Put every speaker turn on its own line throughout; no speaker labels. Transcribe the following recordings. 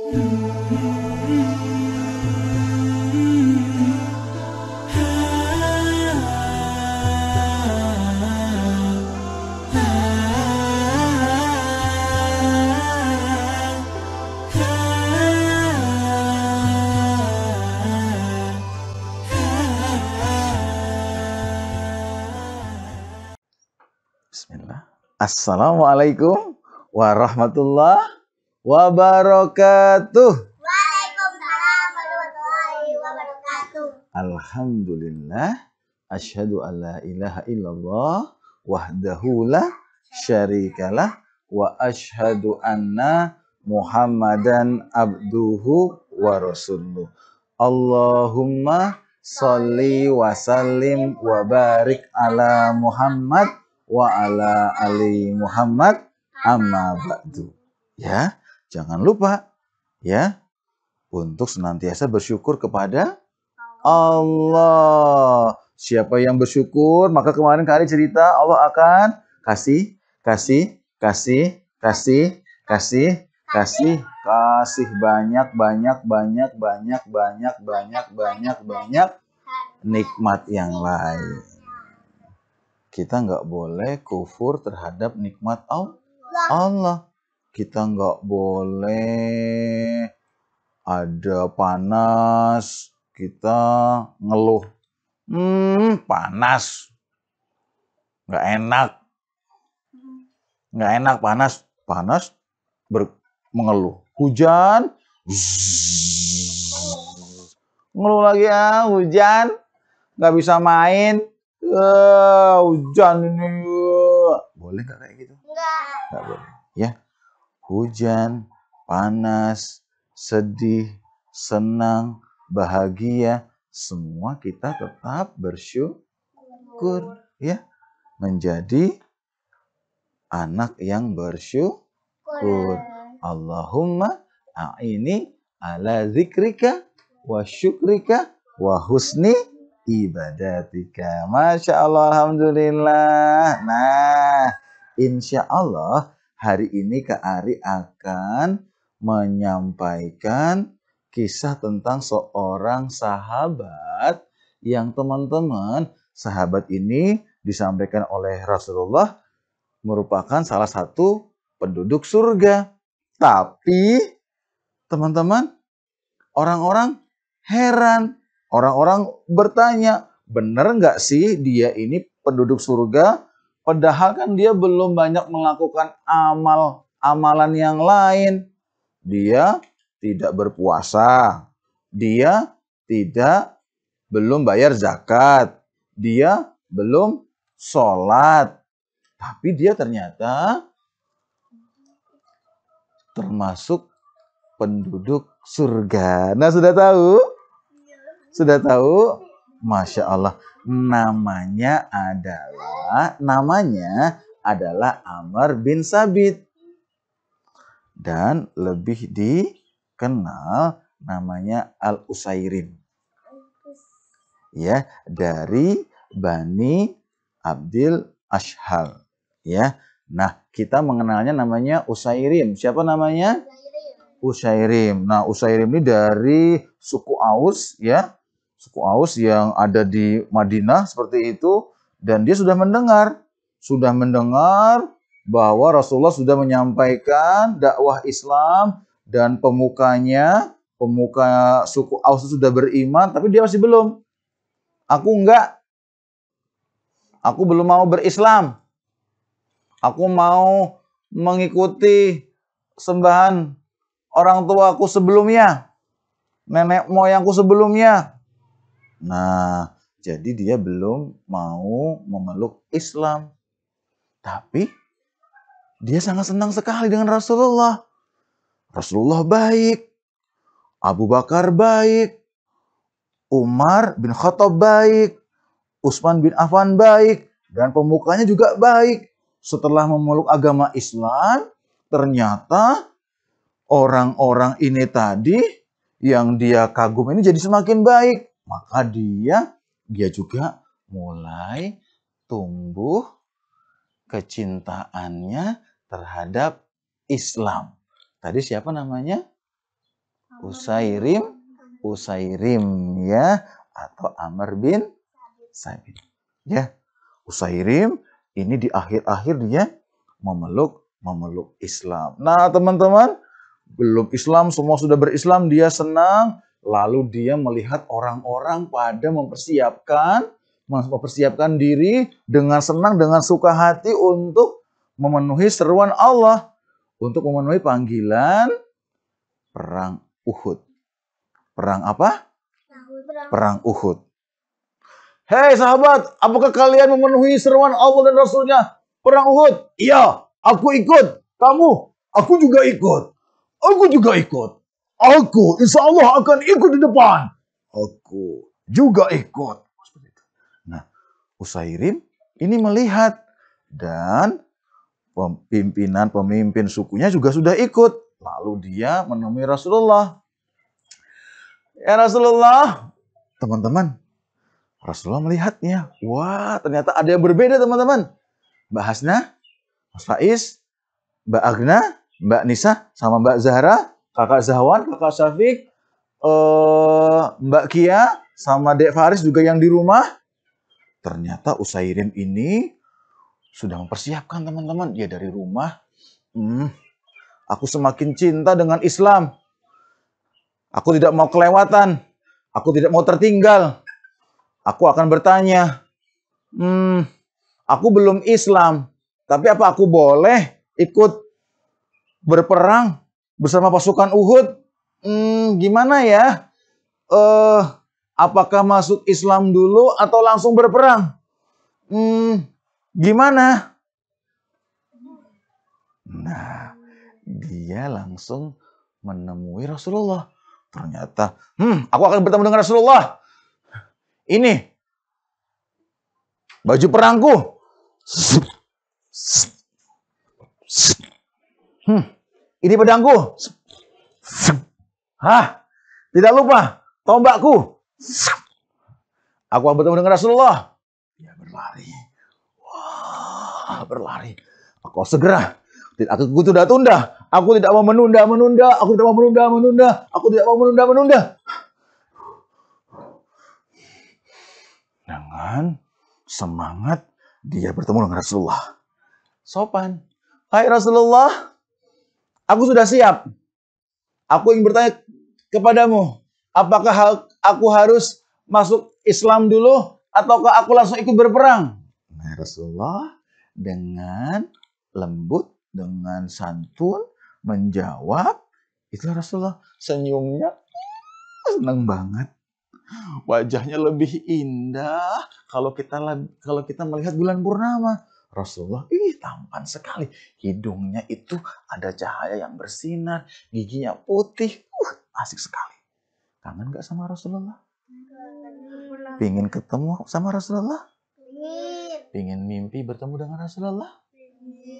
Bismillah. Assalamualaikum warahmatullahi wabarakatuh.
Waalaikumsalam warahmatullahi wabarakatuh.
Alhamdulillah. Asyhadu an la ilaha illallah wahdahu la syarikalah wa asyhadu anna Muhammadan abduhu wa rasuluh. Allahumma sholli wa sallim wa barik ala Muhammad wa ala ali Muhammad amma ba'du. Ya, jangan lupa ya untuk senantiasa bersyukur kepada Allah. Siapa yang bersyukur, maka kemarin kali cerita Allah akan kasih banyak nikmat yang lain. Kita nggak boleh kufur terhadap nikmat Allah. Kita nggak boleh ada panas, kita ngeluh. Panas. Nggak enak panas. Mengeluh. Hujan. Ngeluh lagi ya, hujan. Nggak bisa main. Hujan ini. Boleh nggak kayak gitu? Nggak boleh. Ya. Hujan, panas, sedih, senang, bahagia, semua kita tetap bersyukur, ya, menjadi anak yang bersyukur. Allahumma a'ini ala zikrika wa syukrika wa husni ibadatika. Masya Allah, alhamdulillah. Nah, insya Allah hari ini Kak Ari akan menyampaikan kisah tentang seorang sahabat yang teman-teman, sahabat ini disampaikan oleh Rasulullah merupakan salah satu penduduk surga. Tapi teman-teman, orang-orang heran, orang-orang bertanya, benar nggak sih dia ini penduduk surga? Padahal kan dia belum banyak melakukan amalan yang lain. Dia tidak berpuasa, dia belum bayar zakat, dia belum sholat, tapi dia ternyata termasuk penduduk surga. Nah, sudah tahu? Sudah tahu? Masya Allah, namanya adalah Amr bin Sabit. Dan lebih dikenal namanya Al-Usairim. Ya, dari Bani Abdil Ashhal. Ya. Nah, kita mengenalnya namanya Usairim. Siapa namanya? Usairim. Nah, Usairim ini dari suku Aus, ya. Suku Aus yang ada di Madinah seperti itu, dan dia sudah mendengar bahwa Rasulullah sudah menyampaikan dakwah Islam dan pemuka suku Aus sudah beriman, tapi dia masih belum. Aku belum mau berislam. Aku mau mengikuti sembahan orang tuaku sebelumnya, nenek moyangku sebelumnya. Nah, jadi dia belum mau memeluk Islam. Tapi dia sangat senang sekali dengan Rasulullah. Rasulullah baik, Abu Bakar baik, Umar bin Khattab baik, Utsman bin Affan baik, dan pemukanya juga baik. Setelah memeluk agama Islam, ternyata orang-orang ini tadi yang dia kagum ini jadi semakin baik. Maka dia juga mulai tumbuh kecintaannya terhadap Islam. Tadi siapa namanya? Usairim ya, atau Amr bin Sabit. Ya, Usairim ini di akhir-akhir dia memeluk Islam. Nah, teman-teman, belum Islam, semua sudah berislam, dia senang, lalu dia melihat orang-orang pada mempersiapkan diri dengan senang, dengan suka hati untuk memenuhi seruan Allah, untuk memenuhi panggilan perang Uhud. Perang apa? Perang Uhud. Hei sahabat, apakah kalian memenuhi seruan Allah dan Rasulnya? Perang Uhud? Iya, aku ikut. Kamu? Aku juga ikut. Aku juga ikut. Aku insya Allah akan ikut di depan. Aku juga ikut. Nah, Usairim ini melihat. Dan pemimpin sukunya juga sudah ikut. Lalu dia menemui Rasulullah. Ya Rasulullah, teman-teman, Rasulullah melihatnya. Wah, ternyata ada yang berbeda, teman-teman. Mbak Hasna, Mas Faiz, Mbak Agna, Mbak Nisa, sama Mbak Zahra, Kakak Zahwan, Kakak Syafiq, Mbak Kia, sama Dek Faris juga yang di rumah. Ternyata Usairim ini sudah mempersiapkan, teman-teman. Dia dari rumah. Aku semakin cinta dengan Islam. Aku tidak mau kelewatan. Aku tidak mau tertinggal. Aku akan bertanya, aku belum Islam, tapi apa aku boleh ikut berperang bersama pasukan Uhud? Gimana ya? Apakah masuk Islam dulu atau langsung berperang? Gimana? Nah, dia langsung menemui Rasulullah. Ternyata, aku akan bertemu dengan Rasulullah. Ini baju perangku. Ini pedangku. Tidak lupa tombakku. Aku akan bertemu dengan Rasulullah. Dia berlari. Wah, berlari. Aku segera. Aku tidak tunda. Aku tidak mau menunda. Aku tidak mau menunda. Aku tidak mau menunda. Dengan semangat dia bertemu dengan Rasulullah. Sopan. Hai Rasulullah, aku sudah siap. Aku ingin bertanya kepadamu, apakah aku harus masuk Islam dulu ataukah aku langsung ikut berperang? Nah, Rasulullah dengan lembut, dengan santun menjawab. Itulah Rasulullah, senyumnya senang banget. Wajahnya lebih indah kalau kita melihat bulan purnama. Rasulullah, tampan sekali. Hidungnya itu ada cahaya yang bersinar, giginya putih. Asik sekali. Kangen gak sama Rasulullah? Pingin ketemu sama Rasulullah? Pingin mimpi bertemu dengan Rasulullah?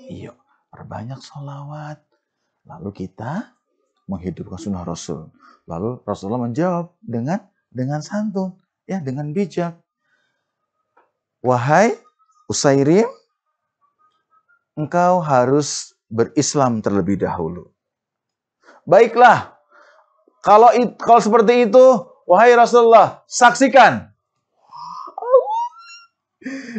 Iya, perbanyak sholawat. Lalu kita menghidupkan sunnah Rasul. Lalu Rasulullah menjawab dengan santun, ya, dengan bijak. Wahai Usairim, engkau harus berislam terlebih dahulu. Baiklah, kalau seperti itu, wahai Rasulullah, saksikan.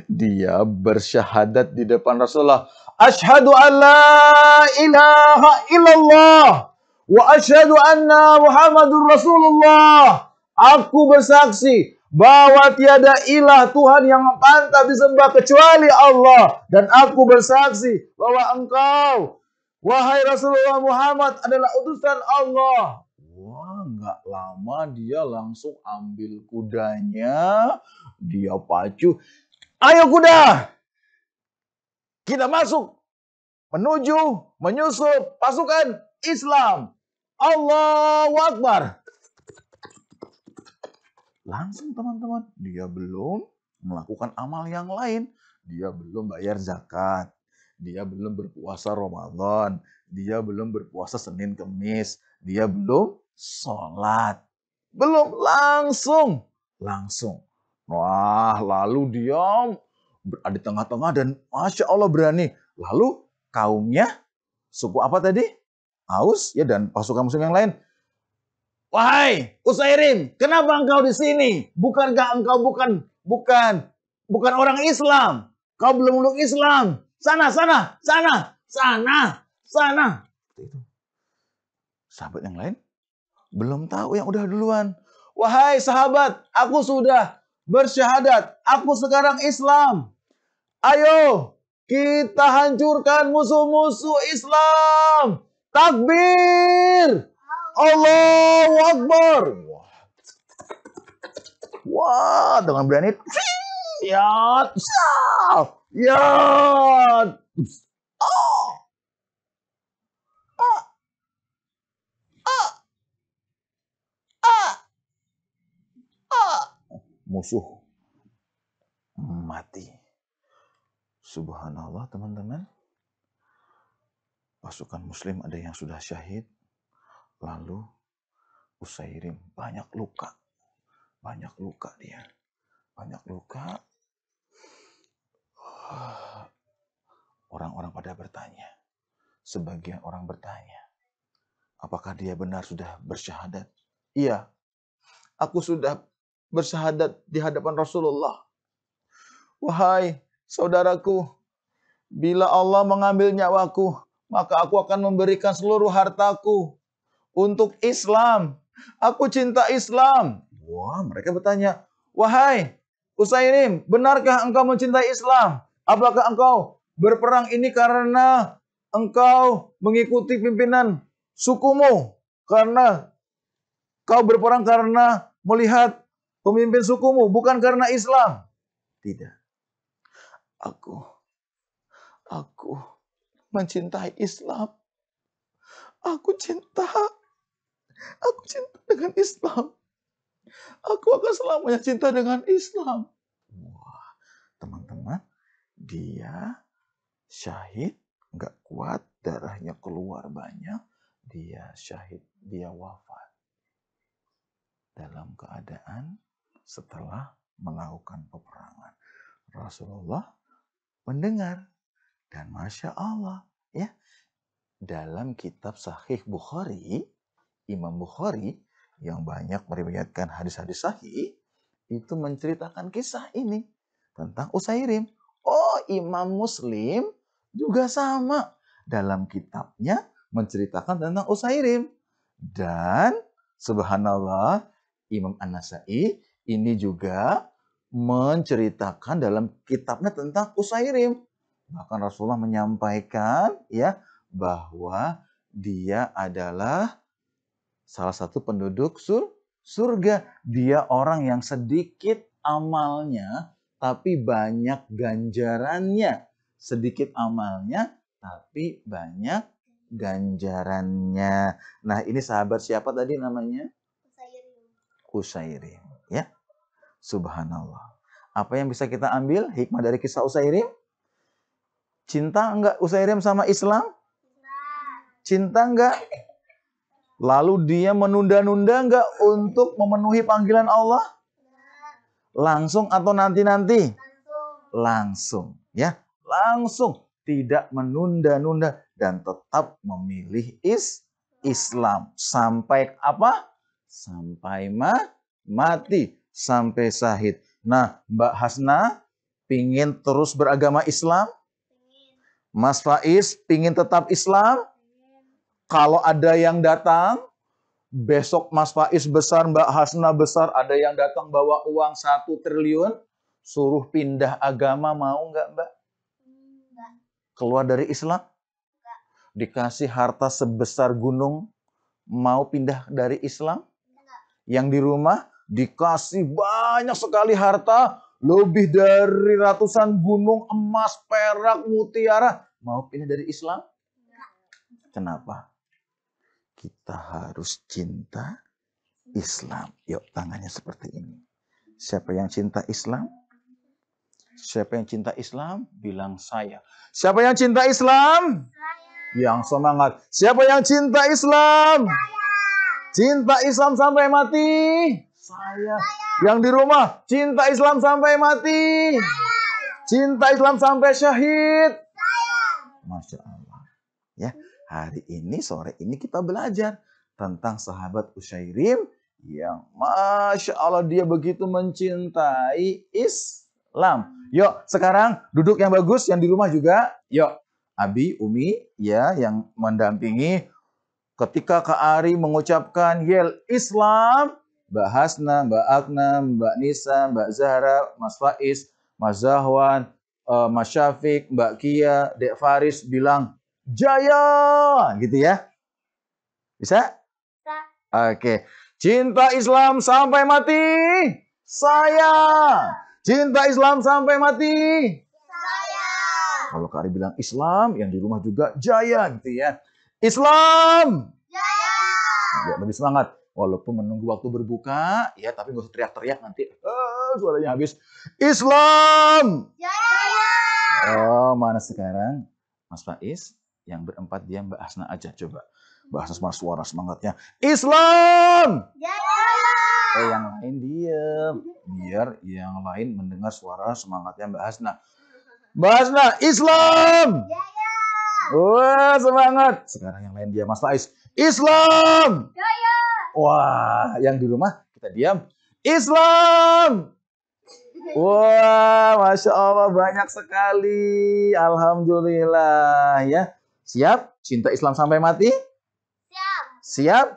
Dia bersyahadat di depan Rasulullah. Asyhadu an la ilaha illallah wa asyhadu anna Muhammadur Rasulullah. Aku bersaksi bahwa tiada ilah Tuhan yang pantas disembah kecuali Allah. Dan aku bersaksi bahwa engkau, wahai Rasulullah Muhammad, adalah utusan Allah. Wah, nggak lama dia langsung ambil kudanya, dia pacu. Ayo kuda, kita masuk, menyusup pasukan Islam. Allahu Akbar. Langsung teman-teman, dia belum melakukan amal yang lain. Dia belum bayar zakat. Dia belum berpuasa Ramadan. Dia belum berpuasa Senin Kemis. Dia belum sholat. Belum, langsung. Wah, lalu dia berada di tengah-tengah dan Masya Allah berani. Lalu kaumnya, suku apa tadi? Aus, ya, dan pasukan muslim yang lain Wahai Usairim, kenapa engkau di sini? Bukankah engkau bukan orang Islam? Kau belum meluk Islam. Sana. Itu. Sahabat yang lain belum tahu, yang udah duluan. Wahai sahabat, aku sudah bersyahadat. Aku sekarang Islam. Ayo, kita hancurkan musuh-musuh Islam. Takbir! Allahu Akbar! Wah, dengan berani. Ya, musuh mati. Subhanallah, teman-teman. Pasukan muslim ada yang sudah syahid. Lalu Usairim banyak luka dia. Banyak luka. Orang-orang pada bertanya. Sebagian orang bertanya, apakah dia benar sudah bersyahadat? Iya, aku sudah bersyahadat di hadapan Rasulullah. Wahai saudaraku, bila Allah mengambil nyawaku, maka aku akan memberikan seluruh hartaku untuk Islam. Aku cinta Islam. Wah, mereka bertanya, wahai Usairim, benarkah engkau mencintai Islam? Apakah engkau berperang ini karena engkau mengikuti pimpinan sukumu? Karena kau berperang karena melihat pemimpin sukumu, bukan karena Islam? Tidak. Aku mencintai Islam. Aku cinta dengan Islam. Aku akan selamanya cinta dengan Islam. Wah, teman-teman, dia syahid, nggak kuat, darahnya keluar banyak, dia syahid, dia wafat. Dalam keadaan setelah melakukan peperangan. Rasulullah mendengar, dan Masya Allah, ya, dalam kitab Sahih Bukhari, Imam Bukhari yang banyak meriwayatkan hadis-hadis sahih, itu menceritakan kisah ini tentang Usairim. Oh, Imam Muslim juga sama. Dalam kitabnya menceritakan tentang Usairim. Dan subhanallah, Imam An-Nasai ini juga menceritakan dalam kitabnya tentang Usairim. Bahkan Rasulullah menyampaikan ya bahwa dia adalah salah satu penduduk surga. Dia orang yang sedikit amalnya, tapi banyak ganjarannya. Sedikit amalnya, tapi banyak ganjarannya. Nah, ini sahabat siapa tadi namanya? Usairim. Ya, subhanallah. Apa yang bisa kita ambil hikmah dari kisah Usairim? Cinta enggak Usairim sama Islam? Cinta enggak? Lalu dia menunda-nunda enggak untuk memenuhi panggilan Allah? Langsung atau nanti-nanti? Langsung. Ya, langsung. Tidak menunda-nunda. Dan tetap memilih Islam. Sampai apa? Sampai mati. Sampai syahid. Nah, Mbak Hasna pingin terus beragama Islam? Mas Faiz pingin tetap Islam? Kalau ada yang datang, besok Mas Faiz besar, Mbak Hasna besar, ada yang datang bawa uang 1 triliun, suruh pindah agama, mau nggak Mbak? Enggak. Keluar dari Islam? Enggak. Dikasih harta sebesar gunung, mau pindah dari Islam? Enggak. Yang di rumah dikasih banyak sekali harta, lebih dari ratusan gunung, emas, perak, mutiara, mau pindah dari Islam? Enggak. Kenapa? Kita harus cinta Islam. Yuk, tangannya seperti ini. Siapa yang cinta Islam? Siapa yang cinta Islam? Bilang saya. Siapa yang cinta Islam? Saya. Yang semangat. Siapa yang cinta Islam? Saya. Cinta Islam sampai mati? Saya. Yang di rumah, cinta Islam sampai mati? Saya. Cinta Islam sampai syahid? Saya. Masya Allah. Ya. Hari ini, sore ini kita belajar. tentang sahabat Utsairim yang Masya Allah dia begitu mencintai Islam. Yuk, sekarang duduk yang bagus, yang di rumah juga. Yuk, Abi, Umi, ya, yang mendampingi. Ketika Kak Ari mengucapkan yel Islam, Mbak Hasna, Mbak Agna, Mbak Nisa, Mbak Zahra, Mas Faiz, Mas Zahwan, Mas Syafiq, Mbak Kia, Dek Faris bilang Jaya, gitu ya. Bisa?
Bisa.
Oke. Cinta Islam sampai mati. Saya. Cinta Islam sampai mati.
Saya.
Kalau Kak Ari bilang Islam, yang di rumah juga Jaya, gitu ya. Islam.
Jaya.
Ya, lebih semangat. Walaupun menunggu waktu berbuka, ya tapi nggak usah teriak-teriak nanti. Suaranya habis. Islam.
Jaya.
Oh, mana sekarang? Mas Faiz, yang berempat dia Mbak Hasna aja. Coba. Mbak Hasna suara semangatnya. Islam.
Jaya.
Yang lain diem. Biar yang lain mendengar suara semangatnya Mbak Hasna. Mbak Hasna, Islam.
Jaya.
Wah, semangat. Sekarang yang lain dia Mas Faiz. Islam.
Jaya.
Wah, yang di rumah kita diam. Islam. Wah, Masya Allah banyak sekali. Alhamdulillah ya. Siap? Cinta Islam sampai mati?
Siap.
Siap?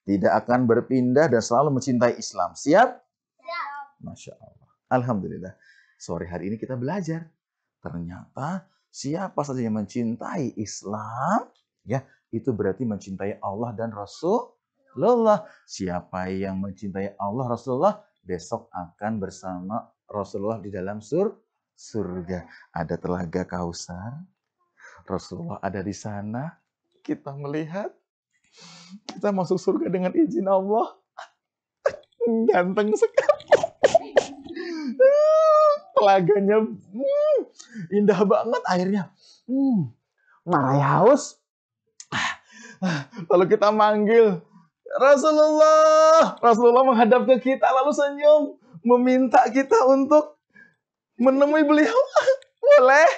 Tidak akan berpindah dan selalu mencintai Islam. Siap?
Siap.
Masya Allah. Alhamdulillah. Sore hari ini kita belajar. Ternyata siapa saja yang mencintai Islam, ya itu berarti mencintai Allah dan Rasulullah. Siapa yang mencintai Allah, Rasulullah, besok akan bersama Rasulullah di dalam surga. Ada telaga Kausar. Rasulullah ada di sana. Kita melihat. Kita masuk surga dengan izin Allah. Ganteng sekali. Telaganya indah banget airnya. Marai haus. Lalu kita manggil Rasulullah. Rasulullah menghadap ke kita lalu senyum. Meminta kita untuk menemui beliau. Boleh.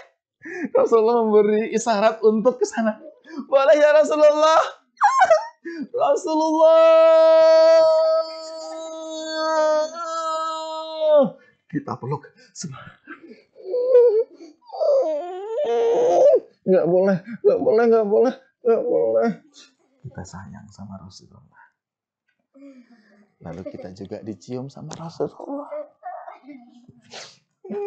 Rasulullah memberi isyarat untuk ke sana. Boleh ya Rasulullah. Rasulullah. Kita peluk. Nggak boleh. Kita sayang sama Rasulullah. Lalu kita juga dicium sama Rasulullah.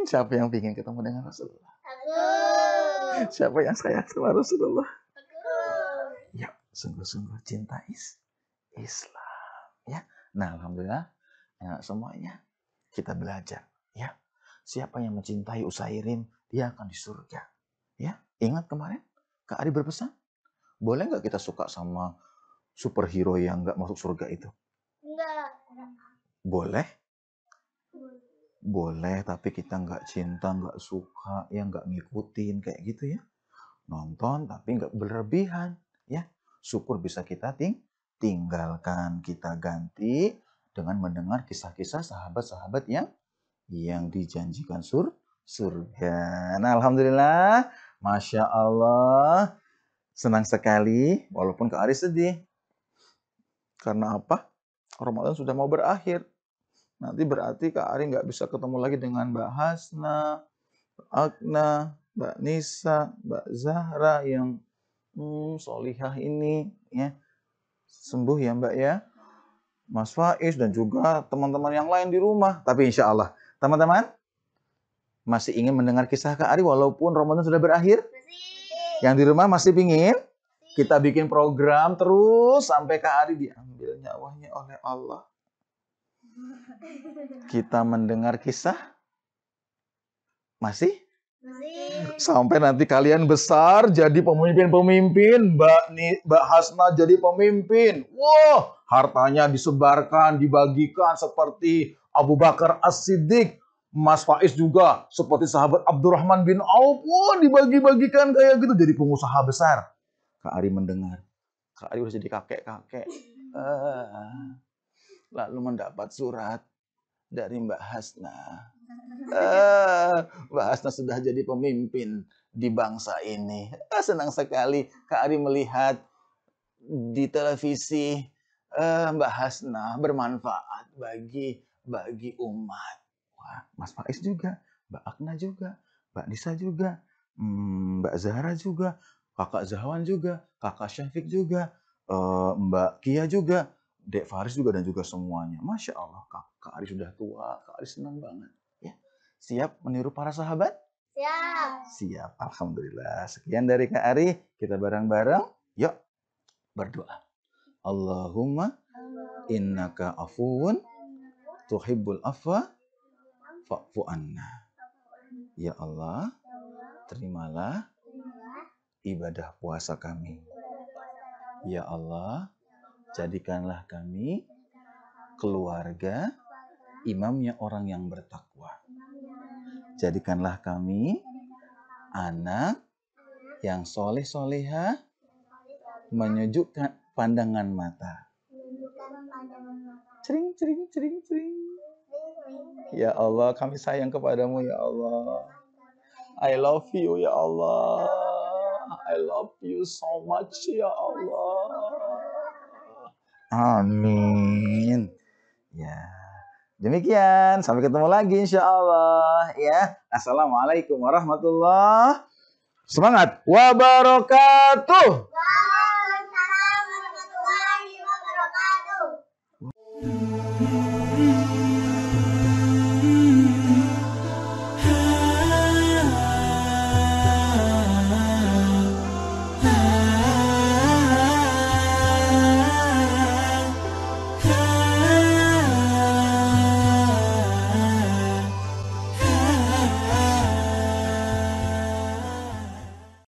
Siapa yang ingin ketemu dengan Rasulullah?
Aku.
Siapa yang sayang sama Rasulullah?
Aku.
Ya, sungguh-sungguh cinta Islam. Ya, nah alhamdulillah ya, semuanya kita belajar. Ya, siapa yang mencintai Utsairim, dia akan di surga. Ya, ingat kemarin Kak Ari berpesan, boleh nggak kita suka sama superhero yang nggak masuk surga itu?
Enggak.
Boleh. Boleh, tapi kita nggak cinta, nggak suka, ya nggak ngikutin kayak gitu ya. Nonton tapi nggak berlebihan, ya. Syukur bisa kita tinggalkan, kita ganti dengan mendengar kisah-kisah sahabat-sahabat yang dijanjikan surga. Nah, alhamdulillah, Masya Allah, senang sekali, walaupun Kak Ari sedih. Karena apa? Ramadan sudah mau berakhir. Nanti berarti Kak Ari nggak bisa ketemu lagi dengan Mbak Hasna, Mbak Agna, Mbak Nisa, Mbak Zahra yang solihah ini. Ya. Sembuh ya Mbak ya. Mas Faiz dan juga teman-teman yang lain di rumah. Tapi insya Allah, teman-teman masih ingin mendengar kisah Kak Ari walaupun Ramadan sudah berakhir?
Masih.
Yang di rumah masih pingin? Kita bikin program terus sampai Kak Ari diambil nyawanya oleh Allah. Kita mendengar kisah? Masih?
Masih.
Sampai nanti kalian besar jadi pemimpin-pemimpin. Mbak Hasna jadi pemimpin. Wah, hartanya disebarkan, dibagikan seperti Abu Bakar As-Siddiq. Mas Faiz juga seperti sahabat Abdurrahman bin Auf. Wah, dibagi-bagikan kayak gitu. Jadi pengusaha besar. Kak Ari mendengar. Kak Ari udah jadi kakek-kakek. Lalu mendapat surat dari Mbak Hasna. Mbak Hasna sudah jadi pemimpin di bangsa ini. Senang sekali Kak Ari melihat di televisi Mbak Hasnah bermanfaat bagi umat. Wah, Mas Faiz juga, Mbak Akna juga, Mbak Nisa juga, Mbak Zahra juga, Kakak Zahwan juga, Kakak Syafiq juga, Mbak Kia juga, Dek Faris juga, dan juga semuanya. Masya Allah, Kak Ari sudah tua, Kak Ari senang banget. Ya. Siap meniru para sahabat?
Siap.
Siap, Alhamdulillah. Sekian dari Kak Ari, kita bareng-bareng. Yuk, berdoa. Allahumma innaka afuwun tuhibbul afwa fa'fu anna. Ya Allah, terimalah ibadah puasa kami. Ya Allah, jadikanlah kami keluarga imamnya orang yang bertakwa. Jadikanlah kami anak yang soleh-soleha, menyejukkan pandangan mata. Cering, cering, cering, cering. Ya Allah, kami sayang kepadamu ya Allah. I love you ya Allah. I love you so much ya Allah. Amin. Ya. Demikian, sampai ketemu lagi insya Allah ya. Assalamualaikum warahmatullahi wabarakatuh.